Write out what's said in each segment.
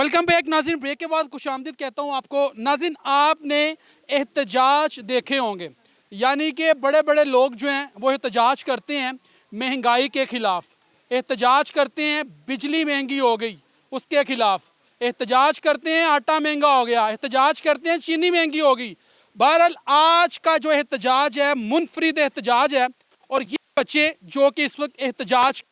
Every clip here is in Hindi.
वेलकम बैक नाज़रीन। ब्रेक के बाद खुशामदीद कहता हूँ आपको। नाज़रीन, आपने एहतजाज देखे होंगे, यानी कि बड़े बड़े लोग जो हैं वो एहतजाज करते हैं महंगाई के ख़िलाफ़, एहतजाज करते हैं बिजली महंगी हो गई उसके ख़िलाफ़, एहतजाज करते हैं आटा महंगा हो गया, एहतजाज करते हैं चीनी महंगी हो गई। बहरहाल आज का जो एहतजाज है मुनफरिद एहतजाज है, और ये बच्चे जो कि इस वक्त एहतजाज,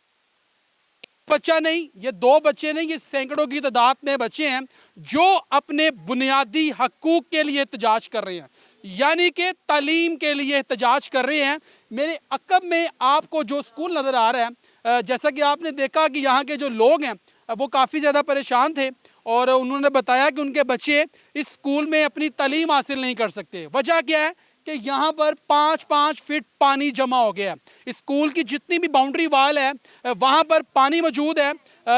बच्चा नहीं, ये दो बच्चे नहीं, ये सैकड़ों की तादाद में बच्चे हैं जो अपने बुनियादी हकूक़ के लिए एहतजाज कर रहे हैं, यानी कि तालीम के लिए एहतजाज कर रहे हैं। मेरे अक़ब में आपको जो स्कूल नज़र आ रहा है, जैसा कि आपने देखा कि यहाँ के जो लोग हैं वो काफ़ी ज़्यादा परेशान थे और उन्होंने बताया कि उनके बच्चे इस स्कूल में अपनी तालीम हासिल नहीं कर सकते। वजह क्या है कि यहाँ पर 5-5 फीट पानी जमा हो गया है। स्कूल की जितनी भी बाउंड्री वाल है वहाँ पर पानी मौजूद है,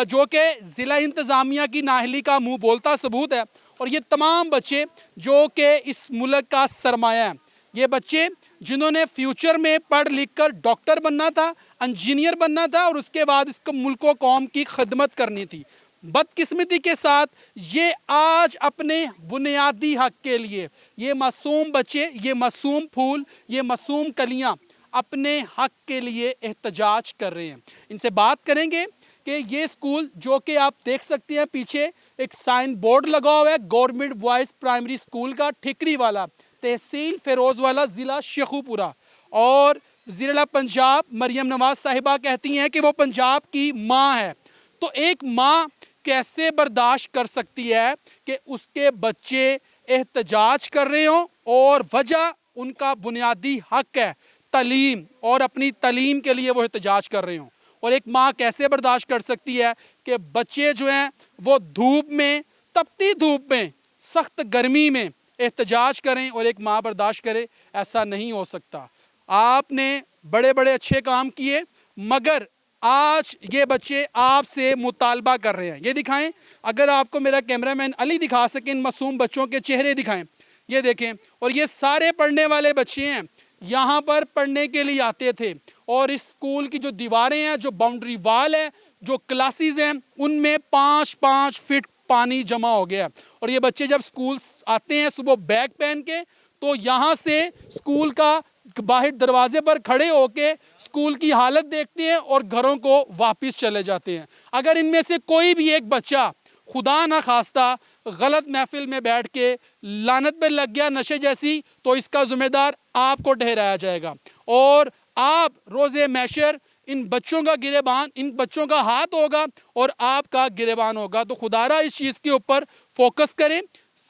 जो कि ज़िला इंतज़ामिया की नाअहली का मुँह बोलता सबूत है। और ये तमाम बच्चे जो कि इस मुल्क का सरमाया है, ये बच्चे जिन्होंने फ्यूचर में पढ़ लिख कर डॉक्टर बनना था, इंजीनियर बनना था और उसके बाद इसको मुल्क व कौम की खिदमत करनी थी, बदकिस्मती के साथ ये आज अपने बुनियादी हक के लिए, ये मासूम बच्चे, ये मासूम फूल, ये मासूम कलियां अपने हक के लिए एहतजाज कर रहे हैं। इनसे बात करेंगे कि ये स्कूल जो कि आप देख सकते हैं पीछे एक साइन बोर्ड लगा हुआ है गवर्नमेंट बॉयज़ प्राइमरी स्कूल का, ठिकरी वाला, तहसील फिरोज वाला, ज़िला शेखुपुरा। और ज़िला पंजाब मरियम नवाज साहिबा कहती हैं कि वो पंजाब की माँ है। तो एक माँ कैसे बर्दाश्त कर सकती है कि उसके बच्चे एहतजाज कर रहे हों, और वजह उनका बुनियादी हक है तालीम, और अपनी तालीम के लिए वो एहतजाज कर रहे हों। और एक माँ कैसे बर्दाश्त कर सकती है कि बच्चे जो हैं वो धूप में, तपती धूप में, सख्त गर्मी में एहतजाज करें और एक माँ बर्दाश्त करे? ऐसा नहीं हो सकता। आपने बड़े बड़े अच्छे काम किए, मगर आज ये बच्चे आपसे मुतालबा कर रहे हैं। ये दिखाएं, अगर आपको मेरा कैमरामैन अली दिखा सके, इन मासूम बच्चों के चेहरे दिखाएं, ये देखें। और ये सारे पढ़ने वाले बच्चे हैं, यहाँ पर पढ़ने के लिए आते थे, और इस स्कूल की जो दीवारें हैं, जो बाउंड्री वाल है, जो क्लासेस हैं, उनमें 5-5 फीट पानी जमा हो गया। और ये बच्चे जब स्कूल आते हैं सुबह बैग पहन के, तो यहाँ से स्कूल का बाहर दरवाजे पर खड़े होके स्कूल की हालत देखते हैं और घरों को वापस चले जाते हैं। अगर इनमें से कोई भी एक बच्चा खुदा ना खास्ता गलत महफिल में बैठ के लानत में लग गया नशे जैसी, तो इसका जिम्मेदार आपको ठहराया जाएगा, और आप रोज़े महशर इन बच्चों का गिरेबान, इन बच्चों का हाथ होगा और आपका गिरेबान होगा। तो खुदारा इस चीज़ के ऊपर फोकस करें।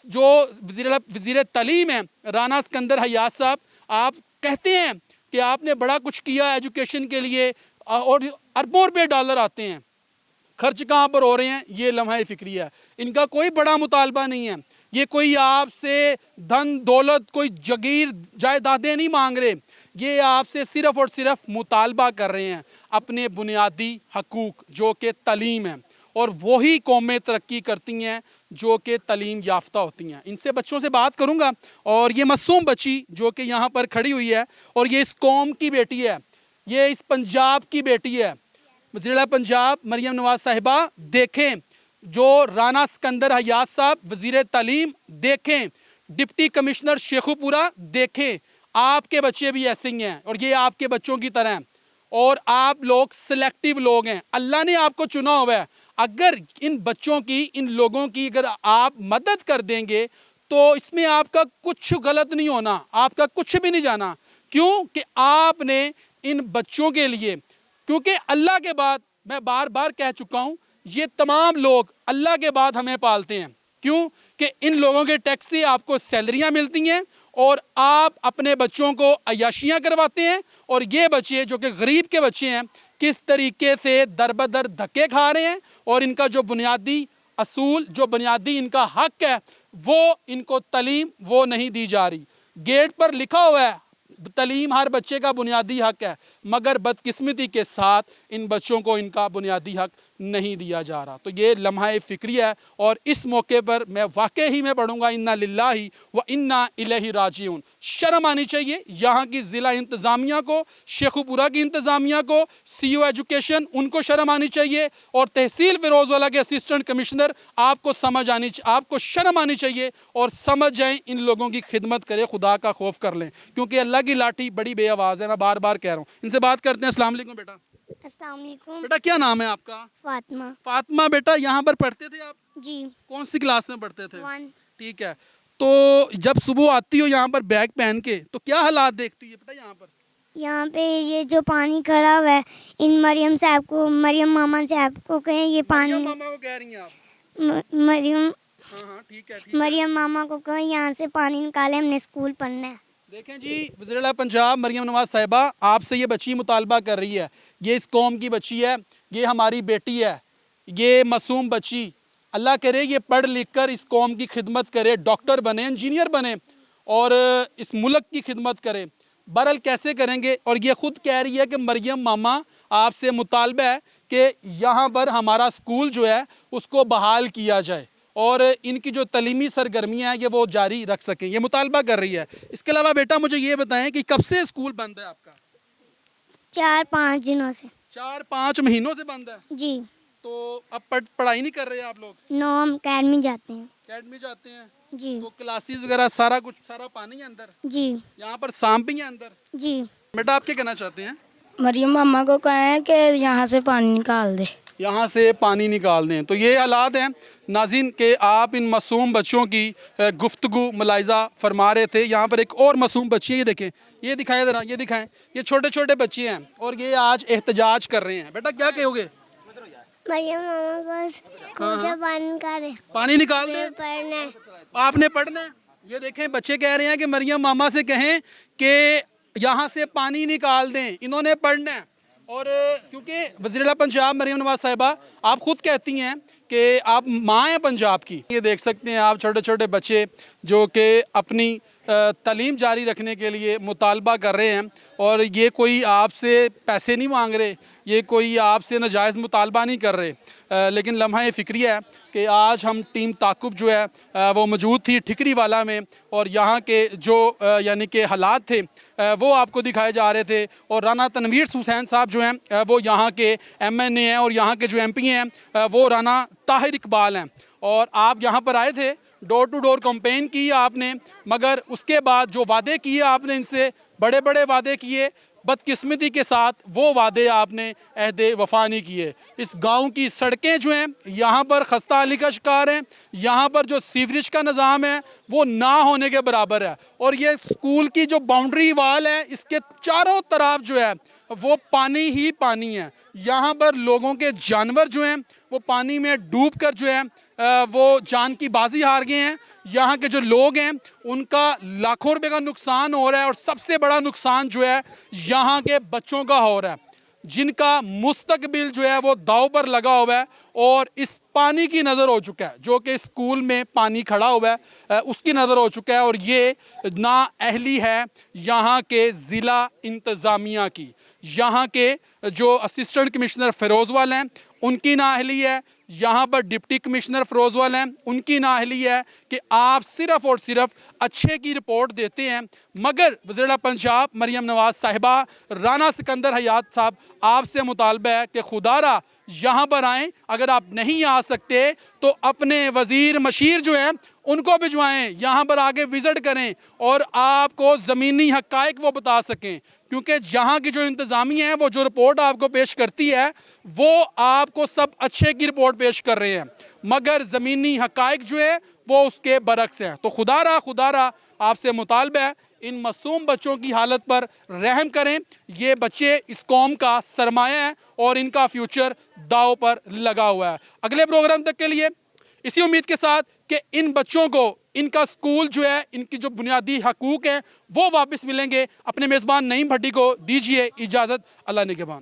जो वज़ीर तालीम है राना सिकंदर हयात साहब, आप कहते हैं कि आपने बड़ा कुछ किया एजुकेशन के लिए, और अरबों रुपये डॉलर आते हैं, खर्च कहाँ पर हो रहे हैं? ये लम्हा फ़िक्रिया है। इनका कोई बड़ा मुतालबा नहीं है, ये कोई आपसे धन दौलत, कोई जगीर जायदादें नहीं मांग रहे, ये आपसे सिर्फ़ और सिर्फ मुतालबा कर रहे हैं अपने बुनियादी हकूक़ जो कि तालीम है। और वही कौमें तरक्की करती हैं जो कि तालीम याफ्ता होती हैं। इनसे बच्चों से बात करूँगा। और ये मासूम बच्ची जो कि यहाँ पर खड़ी हुई है, और ये इस कौम की बेटी है, ये इस पंजाब की बेटी है। ज़िला पंजाब मरियम नवाज साहिबा देखें, जो राना सिकंदर हयात साहब वज़ीर तालीम देखें, डिप्टी कमिश्नर शेखुपुरा देखें, आपके बच्चे भी ऐसे ही हैं और ये आपके बच्चों की तरह हैं। और आप लोग सिलेक्टिव लोग हैं, अल्लाह ने आपको चुना हुआ है। अगर इन बच्चों की, इन लोगों की अगर आप मदद कर देंगे तो इसमें आपका कुछ गलत नहीं होना, आपका कुछ भी नहीं जाना। क्यों कि आपने इन बच्चों के लिए, क्योंकि अल्लाह के बाद, मैं बार बार कह चुका हूँ, ये तमाम लोग अल्लाह के बाद हमें पालते हैं। क्यों कि इन लोगों के टैक्स से आपको सैलरियाँ मिलती हैं और आप अपने बच्चों को अय्याशियाँ करवाते हैं, और ये बच्चे जो कि गरीब के बच्चे हैं किस तरीके से दर बदर धक्के खा रहे हैं, और इनका जो बुनियादी असूल, जो बुनियादी इनका हक है, वो इनको तालीम वो नहीं दी जा रही। गेट पर लिखा हुआ है तालीम हर बच्चे का बुनियादी हक है, मगर बदकिस्मती के साथ इन बच्चों को इनका बुनियादी हक नहीं दिया जा रहा। तो ये लम्हा फ़िक्रिया है और इस मौके पर मैं वाकई ही में पढ़ूंगा इन्ना लिल्लाही व इन्ना इलैहि राजिऊन। शर्म आनी चाहिए यहाँ की ज़िला इंतज़ामिया को, शेखुपुरा की इंतज़ामिया को, CO एजुकेशन उनको शर्म आनी चाहिए और तहसील फ़िरोज़वाला के असिस्टेंट कमिश्नर आपको आपको शर्म आनी चाहिए और समझ जाएं इन लोगों की खिदमत करें, खुदा का खौफ कर लें, क्योंकि अल्लाह की लाठी बड़ी बेआवाज़ है। मैं बार बार कह रहा हूँ। इनसे बात करते हैं। अस्सलाम वालेकुम बेटा। अस्सलाम वालेकुम। बेटा क्या नाम है आपका? फातिमा। फातिमा बेटा यहाँ पर पढ़ते थे आप? जी। कौन सी क्लास में पढ़ते थे? 1। ठीक है। तो जब सुबह आती हो यहाँ पर बैग पहन के तो क्या हालात देखती है बेटा यहाँ पर? यहाँ पे ये जो पानी खड़ा हुआ है, इन मरियम मामा साहब को कहें ये पानी। मरियम मामा को कह रही हैं आप? मरियम हाँ ठीक है। मरियम मामा को कहें यहाँ से पानी निकाले, हमने स्कूल पढ़ना है। देखें जी, वज़ीर-ए-आला पंजाब मरियम नवाज़ साहिबा आपसे ये बच्ची मुतालबा कर रही है। ये इस कौम की बच्ची है, ये हमारी बेटी है, ये मासूम बच्ची, अल्लाह करे ये पढ़ लिख कर इस कौम की खिदमत करे, डॉक्टर बने, इंजीनियर बने और इस मुल्क की खिदमत करे। बहरहाल कैसे करेंगे? और ये ख़ुद कह रही है कि मरियम मामा आपसे मुतालबा है कि यहाँ पर हमारा स्कूल जो है उसको बहाल किया जाए और इनकी जो तलीमी सरगर्मियाँ हैं ये वो जारी रख सकें, ये मुतालबा कर रही है। इसके अलावा बेटा मुझे ये बताएं कि कब से स्कूल बंद है आपका? 4-5 दिनों से। 4-5 महीनों से बंद है। जी। तो अब पढ़ाई नहीं कर रहे आप लोग? नो, हम अकेडमी जाते हैं। अकेडमी जाते हैं? जी। तो क्लासेस वगैरह सारा कुछ, सारा पानी है अंदर? जी। यहाँ पर सांप भी है अंदर? जी। बेटा आप क्या कहना चाहते हैं? मरियम मामा को कहें कि यहाँ से पानी निकाल दे। यहाँ से पानी निकाल दें। तो ये हालात हैं नाज़रीन के आप इन मासूम बच्चों की गुफ्तगू मुलाहिज़ा फरमा रहे थे। यहाँ पर एक और मासूम बच्ची है, ये देखें, ये दिखाएं ज़रा, ये दिखाएं, ये छोटे छोटे बच्चे हैं और ये आज एहतजाज कर रहे हैं। बेटा क्या कहोगे? मरियम मामा को से पानी निकाले, पानी निकाल दें, पढ़ना है। आपने पढ़ना है। ये देखें बच्चे कह रहे हैं कि मरियम मामा से कहें कि यहाँ से पानी निकाल दें, इन्होंने पढ़ना है। और क्योंकि वज़ीर-ए-आला पंजाब मरियम नवाज़ साहिबा आप ख़ुद कहती हैं कि आप माँ हैं पंजाब की। ये देख सकते हैं आप छोटे छोटे बच्चे जो कि अपनी तालीम जारी रखने के लिए मुतालबा कर रहे हैं और ये कोई आपसे पैसे नहीं मांग रहे, ये कोई आपसे नाजायज़ मुतालबा नहीं कर रहे। लेकिन लम्हा फ़िक्रिया है कि आज हम टीम ताक़ुब जो है वो मौजूद थी ठिकरी वाला में और यहाँ के जो यानी कि हालात थे वो आपको दिखाए जा रहे थे। और राना तनवीर हुसैन साहब जो हैं वो यहाँ के MNA हैं और यहाँ के जो MP हैं वो राना ताहिर इकबाल हैं। और आप यहाँ पर आए थे, डोर टू डोर कैंपेन की आपने, मगर उसके बाद जो वादे किए आपने इनसे, बड़े बड़े वादे किए, बदकिस्मती के साथ वो वादे आपने अहदे वफा नहीं किए। इस गांव की सड़कें जो हैं यहाँ पर खस्ता हाली का शिकार हैं, यहाँ पर जो सीवरेज का निज़ाम है वो ना होने के बराबर है। और ये स्कूल की जो बाउंड्री वाल है इसके चारों तरफ जो है वो पानी ही पानी है। यहाँ पर लोगों के जानवर जो हैं वो पानी में डूब कर जो है वो जान की बाजी हार गए हैं। यहाँ के जो लोग हैं उनका लाखों रुपए का नुकसान हो रहा है और सबसे बड़ा नुकसान जो है यहाँ के बच्चों का हो रहा है, जिनका मुस्तकबिल जो है वो दाव पर लगा हुआ है। और इस पानी की नज़र हो चुका है, जो कि स्कूल में पानी खड़ा हुआ है उसकी नज़र हो चुका है। और ये नाअहली है यहाँ के ज़िला इंतज़ामिया की, यहाँ के जो असिस्टेंट कमिश्नर फ़िरोज़वाल हैं उनकी नाअहली है, यहाँ पर डिप्टी कमिश्नर फ़िरोज़वाल हैं उनकी नाअहली है कि आप सिर्फ़ और सिर्फ अच्छे की रिपोर्ट देते हैं। मगर वज़ीर-ए-आला पंजाब मरियम नवाज़ साहिबा, राना सिकंदर हयात साहब आपसे मुतालबा है कि खुदारा यहाँ पर आएँ, अगर आप नहीं आ सकते तो अपने वज़ीर मशीर जो है उनको भिजवाएँ, यहाँ पर आगे विज़िट करें और आपको ज़मीनी हक़ाइक़ वो बता सकें। क्योंकि यहाँ की जो इंतज़ामिया है वो जो रिपोर्ट आपको पेश करती है वो आपको सब अच्छे की रिपोर्ट पेश कर रहे हैं, मगर ज़मीनी हक़ाइक़ जो है वो उसके बरक्स हैं। तो खुदारा आपसे मुतालबा है इन मासूम बच्चों की हालत पर रहम करें। ये बच्चे इस कौम का सरमाया है और इनका फ्यूचर दाव पर लगा हुआ है। अगले प्रोग्राम तक के लिए इसी उम्मीद के साथ कि इन बच्चों को इनका स्कूल जो है, इनकी जो बुनियादी हकूक़ हैं वो वापस मिलेंगे। अपने मेज़बान नईम भट्टी को दीजिए इजाज़त। अल्लाह निगहबान।